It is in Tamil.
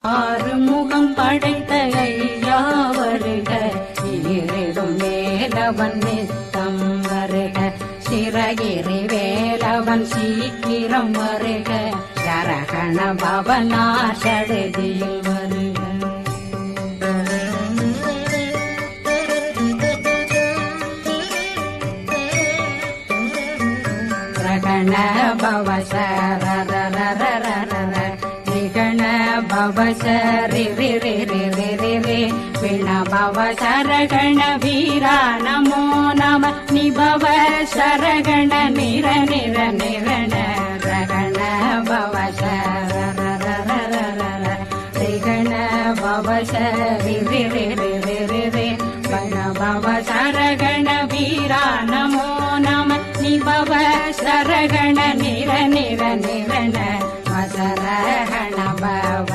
ஆறுமுகம் படைத்த ஐயா வருக, ஈரிடும் வேலவன் நித்தம் வருக, சிறகிரி வேலவன் சீக்கிரம் வருக, சரகண பவனா சடுதியில் வருக. ரகண பவ சரரரரரர நிகண பவ சரி ரி ரி ரி ரி ரி ரி விண பவ சரகண வீரா நமோ நம நிபவ சரகண நிர நிர நிரண ரகண பவ சரரரரரர ரிகண பவ சரி ரி ரி ரி ரி ரி ரி விண பவ சரகண வீரா நமோ நம நிபவ சரகண நிர நிர நிரண வசரகண பவ